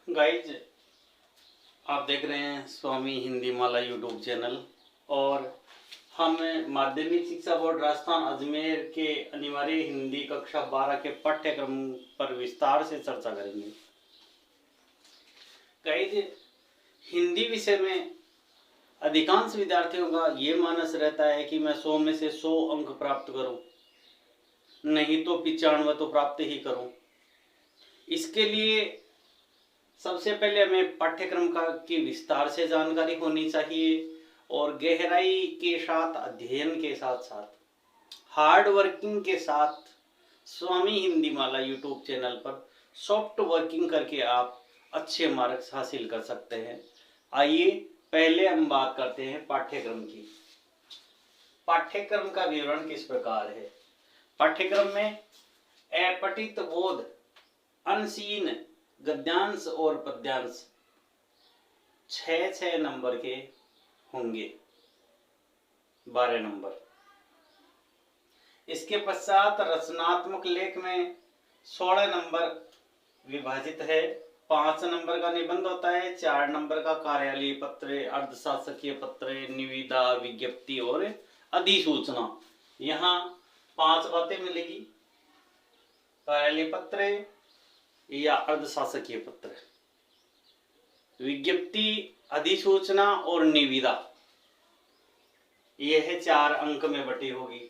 Guys, आप देख रहे हैं स्वामी हिंदी माला यूट्यूब चैनल। और हम माध्यमिक शिक्षा बोर्ड राजस्थान अजमेर के अनिवार्य हिंदी कक्षा 12 के पाठ्यक्रम पर विस्तार से चर्चा करेंगे। गाइज, हिंदी विषय में अधिकांश विद्यार्थियों का ये मानस रहता है कि मैं 100 में से 100 अंक प्राप्त करूं, नहीं तो 95 तो प्राप्त ही करूं। इसके लिए सबसे पहले हमें पाठ्यक्रम की विस्तार से जानकारी होनी चाहिए और गहराई के साथ अध्ययन के साथ साथ हार्ड वर्किंग के साथ स्वामी हिंदी माला यूट्यूब चैनल पर सॉफ्ट वर्किंग करके आप अच्छे मार्क्स हासिल कर सकते हैं। आइए पहले हम बात करते हैं पाठ्यक्रम की। पाठ्यक्रम का विवरण किस प्रकार है। पाठ्यक्रम में अपठित बोध, अनसीन गद्यांश और पद्यांश 6 नंबर के होंगे, 12 नंबर। इसके पश्चात रचनात्मक लेख में 16 नंबर विभाजित है। 5 नंबर का निबंध होता है, 4 नंबर का कार्यालय पत्र, अर्धशासकीय पत्र, निविदा, विज्ञप्ति और अधिसूचना। यहाँ 5 बातें मिलेगी, कार्यालय पत्र या अर्धशासकीय पत्र, विज्ञप्ति, अधिसूचना और निविदा। यह 4 अंक में बटी होगी।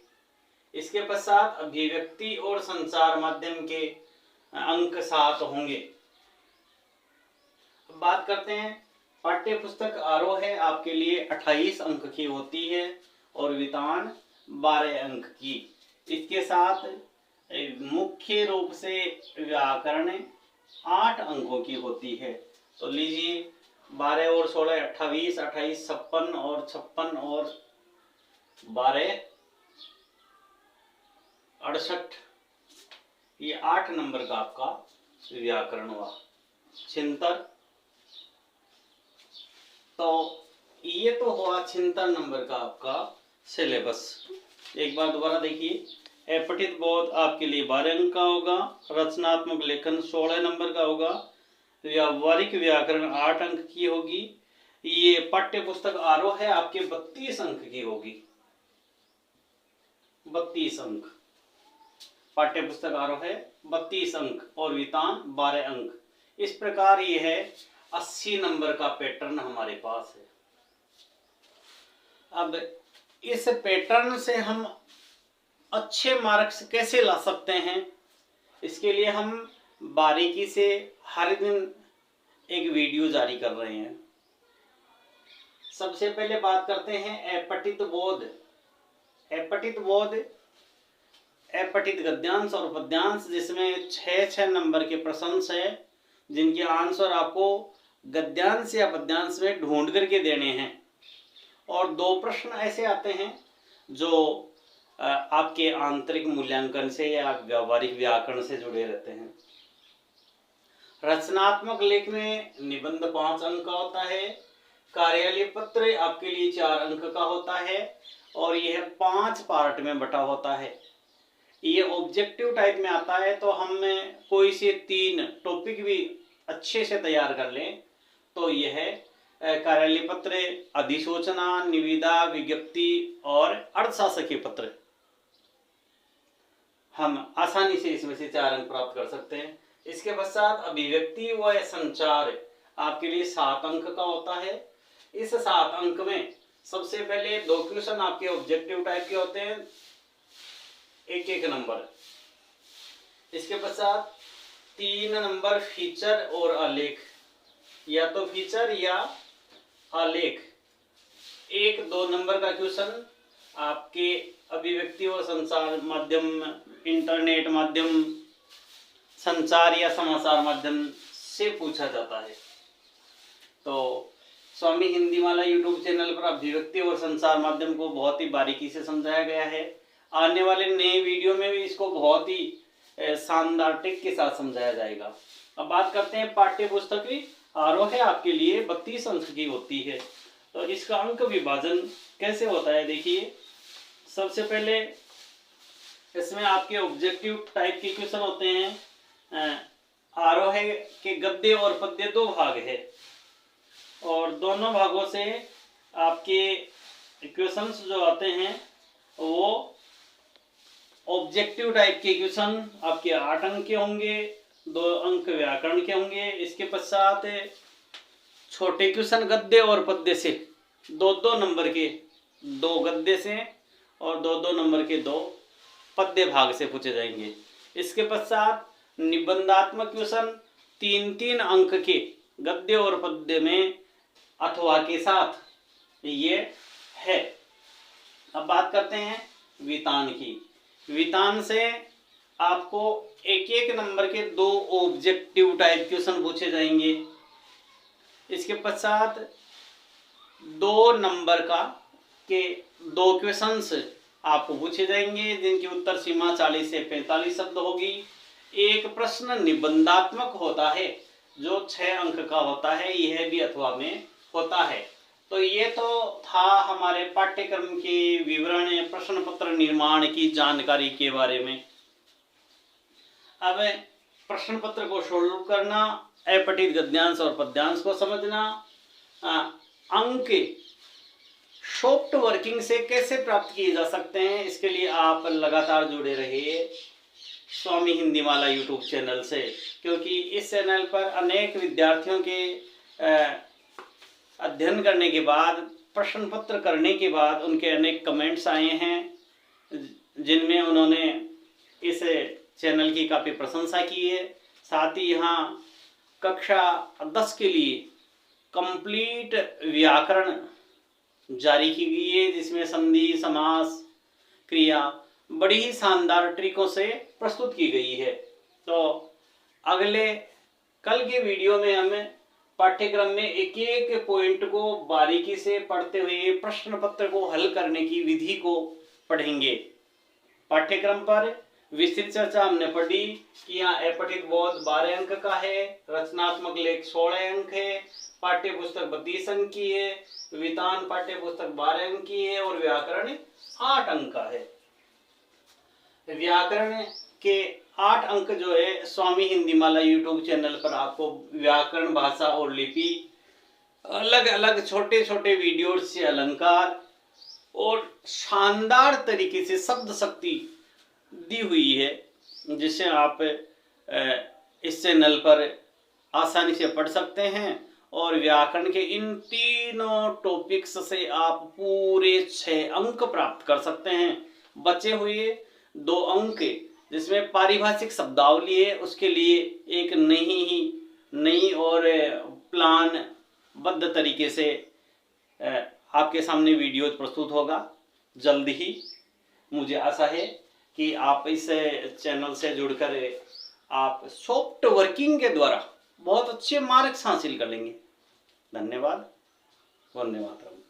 इसके पश्चात अभिव्यक्ति और संचार माध्यम के अंक 7 होंगे। अब बात करते हैं, पाठ्य पुस्तक आरोह है आपके लिए 28 अंक की होती है और वितान 12 अंक की। इसके साथ मुख्य रूप से व्याकरण 8 अंकों की होती है। तो लीजिए 12 और 16 28, 28 56 और 56 और 12 68। ये 8 नंबर का आपका व्याकरण हुआ। छिंतर, तो ये तो हुआ 76 नंबर का आपका सिलेबस। एक बार दोबारा देखिए, अपठित बोध आपके लिए 12 अंक का होगा, रचनात्मक लेखन 16 नंबर का होगा, व्यावहारिक व्याकरण 8 अंक की होगी। ये पाठ्य पुस्तक आरोह है आपके 32 अंक की होगी, 32 अंक। पाठ्य पुस्तक आरोह है 32 अंक और वितान 12 अंक। इस प्रकार ये है 80 नंबर का पैटर्न हमारे पास है। अब इस पैटर्न से हम अच्छे मार्क्स कैसे ला सकते हैं, इसके लिए हम बारीकी से हर दिन एक वीडियो जारी कर रहे हैं। सबसे पहले बात करते हैं अपठित बोध। अपठित बोध, अपठित गद्यांश और पद्यांश, जिसमें 6 नंबर के प्रश्न है, जिनके आंसर आपको गद्यांश या पद्यांश में ढूंढ करके देने हैं। और 2 प्रश्न ऐसे आते हैं जो आपके आंतरिक मूल्यांकन से या व्यावहारिक व्याकरण से जुड़े रहते हैं। रचनात्मक लेख में निबंध 5 अंक का होता है, कार्यालय पत्र आपके लिए 4 अंक का होता है और यह 5 पार्ट में बटा होता है। ये ऑब्जेक्टिव टाइप में आता है, तो हम कोई से 3 टॉपिक भी अच्छे से तैयार कर लें तो यह कार्यालय पत्र, अधिसूचना, निविदा, विज्ञप्ति और अर्धशासकीय पत्र, हम आसानी से इसमें से 4 अंक प्राप्त कर सकते हैं। इसके पश्चात अभिव्यक्ति व संचार आपके लिए 7 अंक का होता है। इस 7 अंक में सबसे पहले 2 क्वेश्चन आपके ऑब्जेक्टिव टाइप के होते हैं, 1-1 नंबर। इसके पश्चात 3 नंबर फीचर और आलेख, या तो फीचर या आलेख। 1-2 नंबर का क्वेश्चन आपके अभिव्यक्ति और संचार माध्यम, इंटरनेट माध्यम, संचार या समाचार माध्यम से पूछा जाता है। तो स्वामी हिंदी माला यूट्यूब चैनल पर अभिव्यक्ति और संचार माध्यम को बहुत ही बारीकी से समझाया गया है। आने वाले नए वीडियो में भी इसको बहुत ही शानदार टिक के साथ समझाया जाएगा। अब बात करते हैं पाठ्य पुस्तक की आरोह है आपके लिए 32 अंक की होती है। तो इसका अंक विभाजन कैसे होता है, देखिए। सबसे पहले इसमें आपके ऑब्जेक्टिव टाइप के क्वेश्चन होते हैं, आरोह के गद्य और पद्य दो भाग है और दोनों भागों से आपके क्वेश्चंस जो आते हैं वो ऑब्जेक्टिव टाइप के क्वेश्चन आपके 8 अंक के होंगे, 2 अंक व्याकरण के होंगे। इसके पश्चात छोटे क्वेश्चन गद्य और पद्य से 2-2 नंबर के, 2 गद्य से और 2-2 नंबर के 2 पद्य भाग से पूछे जाएंगे। इसके पश्चात निबंधात्मक क्वेश्चन 3-3 अंक के गद्य और पद्य में अथवा के साथ ये है। अब बात करते हैं वितान की। वितान से आपको 1-1 नंबर के 2 ऑब्जेक्टिव टाइप क्वेश्चन पूछे जाएंगे। इसके पश्चात 2 नंबर का के 2 क्वेश्चंस आपको पूछे जाएंगे जिनकी उत्तर सीमा 40 से 45 शब्द होगी। एक प्रश्न निबंधात्मक होता है जो 6 अंक का होता है, यह भी अथवा में होता है। तो ये तो था हमारे पाठ्यक्रम के विवरण, प्रश्न पत्र निर्माण की जानकारी के बारे में। अब प्रश्न पत्र को सोल्व करना, अपठित गद्यांश और पद्यांश को समझना, अंक सॉफ्ट वर्किंग से कैसे प्राप्त किए जा सकते हैं, इसके लिए आप लगातार जुड़े रहिए स्वामी हिंदी माला यूट्यूब चैनल से, क्योंकि इस चैनल पर अनेक विद्यार्थियों के अध्ययन करने के बाद, प्रश्न पत्र करने के बाद उनके अनेक कमेंट्स आए हैं जिनमें उन्होंने इस चैनल की काफ़ी प्रशंसा की है। साथ ही यहाँ कक्षा 10 के लिए कंप्लीट व्याकरण जारी की गई है जिसमें संधि, समास, क्रिया बड़ी ही शानदार तरीकों से प्रस्तुत की गई है। तो अगले कल के वीडियो में हम पाठ्यक्रम में एक एक पॉइंट को बारीकी से पढ़ते हुए प्रश्न पत्र को हल करने की विधि को पढ़ेंगे। पाठ्यक्रम पर विस्तृत चर्चा हमने पढ़ी कि यहाँ अपठित बोध 12 अंक का है, रचनात्मक लेख 16 अंक है, पाठ्य पुस्तक 32 अंक की है, वितान पाठ्य पुस्तक 12 अंक की है और व्याकरण 8 अंक का है। व्याकरण के 8 अंक जो है स्वामी हिंदी माला यूट्यूब चैनल पर आपको व्याकरण, भाषा और लिपि, अलग अलग छोटे छोटे वीडियो से अलंकार और शानदार तरीके से शब्द शक्ति दी हुई है जिसे आप इस चैनल पर आसानी से पढ़ सकते हैं। और व्याकरण के इन तीनों टॉपिक्स से आप पूरे 6 अंक प्राप्त कर सकते हैं। बचे हुए 2 अंक जिसमें पारिभाषिक शब्दावली है उसके लिए एक नई और प्लान बद्ध तरीके से आपके सामने वीडियो प्रस्तुत होगा जल्द ही। मुझे आशा है कि आप इस चैनल से जुड़कर आप सॉफ्ट वर्किंग के द्वारा बहुत अच्छे मार्क्स हासिल कर लेंगे। धन्यवाद। वंदे मातरम।